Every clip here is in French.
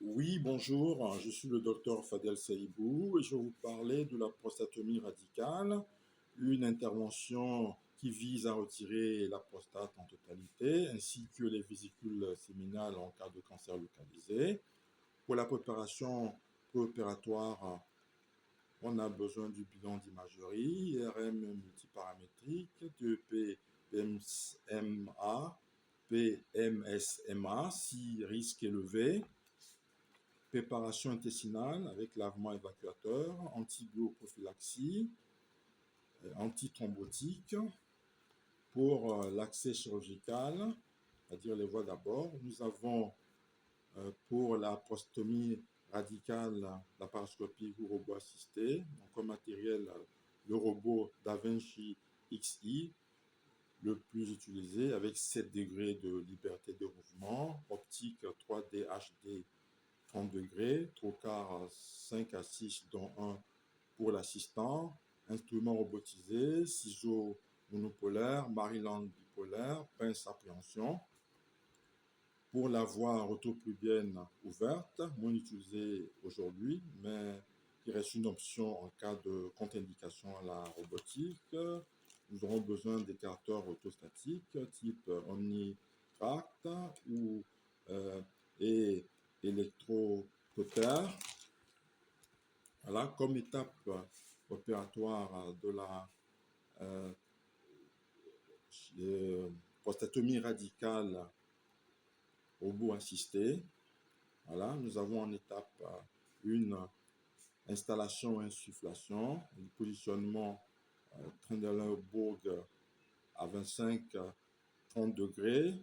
Oui, bonjour, je suis le docteur Fadel Saïbou et je vais vous parler de la prostatomie radicale, une intervention qui vise à retirer la prostate en totalité ainsi que les vésicules séminales en cas de cancer localisé. Pour la préparation préopératoire, on a besoin du bilan d'imagerie, IRM multiparamétrique, TEP, PMSMA, PMSMA, si risque élevé, préparation intestinale avec lavement évacuateur, antibioprophylaxie, antithrombotique. Pour l'accès chirurgical, c'est-à-dire les voies d'abord, nous avons pour la prostotomie radicale la paroscopie ou robot assisté. Donc, comme matériel, le robot DaVinci XI, le plus utilisé, avec 7 degrés de liberté de mouvement, optique 3D HD 30 degrés, trocar 5 à 6 dont 1 pour l'assistant, instrument robotisé, ciseaux monopolaires, Maryland bipolaire, pince appréhension. Pour la voie rotopluvienne ouverte, moins utilisée aujourd'hui, mais qui reste une option en cas de contre-indication à la robotique, nous aurons besoin d'écarteurs orthostatiques type OmniTract ou et électrocoteur. Voilà, comme étape opératoire de la prostatomie radicale robot assisté. Voilà, nous avons en étape une installation et insufflation, le positionnement Trendelenburg à 25-30 degrés,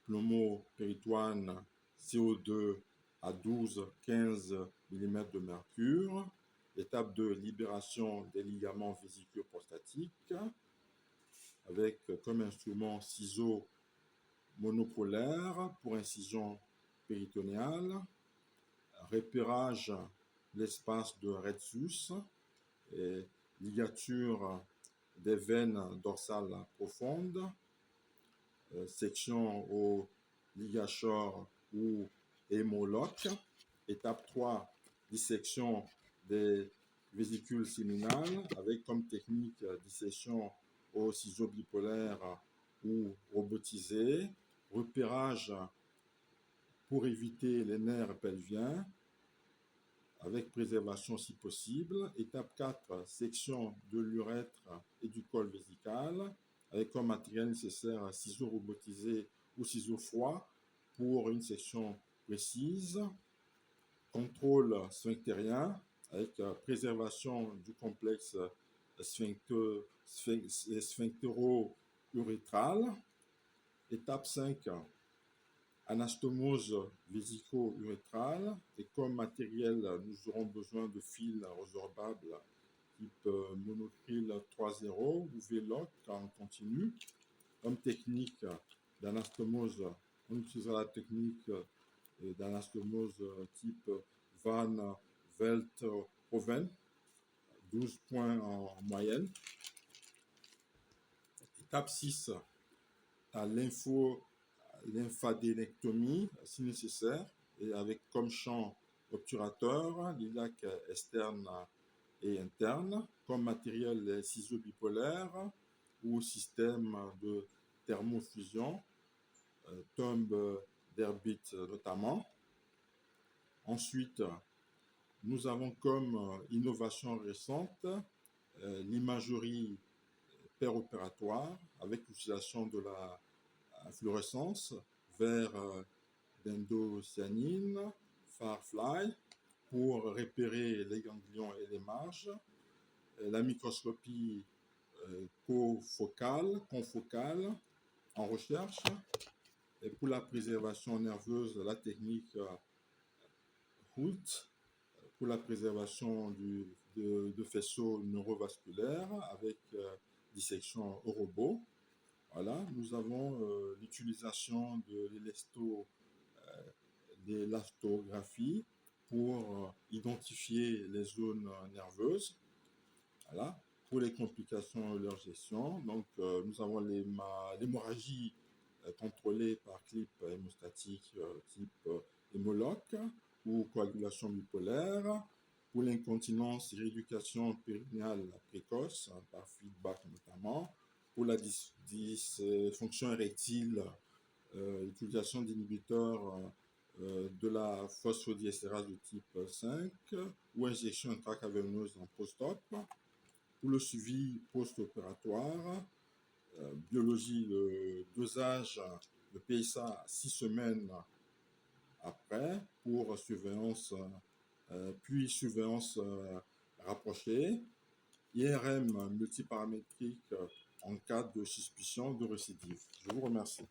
pneumopéritoine CO2 à 12-15 mm de mercure, étape de libération des ligaments vésiculaires prostatiques, avec comme instrument ciseaux monopolaires pour incision péritonéale, repérage de l'espace de Retsus, et ligature des veines dorsales profondes, section au ligachor ou hémoloque. Étape 3, dissection des vésicules séminales avec comme technique dissection au ciseau bipolaire ou robotisé, repérage pour éviter les nerfs pelviens avec préservation si possible. Étape 4, section de l'urètre et du col vésical avec comme matériel nécessaire ciseaux robotisés ou ciseaux froids pour une section précise. Contrôle sphinctérien avec préservation du complexe sphinctéro-urétral. Étape 5, anastomose vésico-urétrale. Et comme matériel, nous aurons besoin de fils résorbables type monocryl 3.0 ou V-Lock en continu. Comme technique d'anastomose, on utilisera la technique d'anastomose type Van Velthoven, 12 points en moyenne. Étape 6, la lymphadénectomie si nécessaire, et avec comme champ obturateur, l'iliaque externe et interne, comme matériel les ciseaux bipolaires ou système de thermofusion, tombe d'Herbit notamment. Ensuite, nous avons comme innovation récente l'imagerie péropératoire avec l'utilisation de la fluorescence vers d'endocyanine, Firefly, pour repérer les ganglions et les marges, la microscopie confocale en recherche, et pour la préservation nerveuse, la technique HULT, pour la préservation de faisceaux neurovasculaires avec dissection au robot. Voilà, nous avons l'utilisation de l'élastographie pour identifier les zones nerveuses. Voilà, pour les complications et leur gestion. Donc, nous avons l'hémorragie contrôlée par clip hémostatique type hémologue ou coagulation bipolaire, pour l'incontinence et rééducation périnéale précoce, par feedback notamment, pour la dysfonction érectile, utilisation d'inhibiteurs de la phosphodiesterase de type 5 ou injection intracaveineuse en post-op, pour le suivi post-opératoire, biologie, le dosage de PSA 6 semaines après pour surveillance, puis surveillance rapprochée, IRM multiparamétrique en cas de suspicion de récidive. Je vous remercie.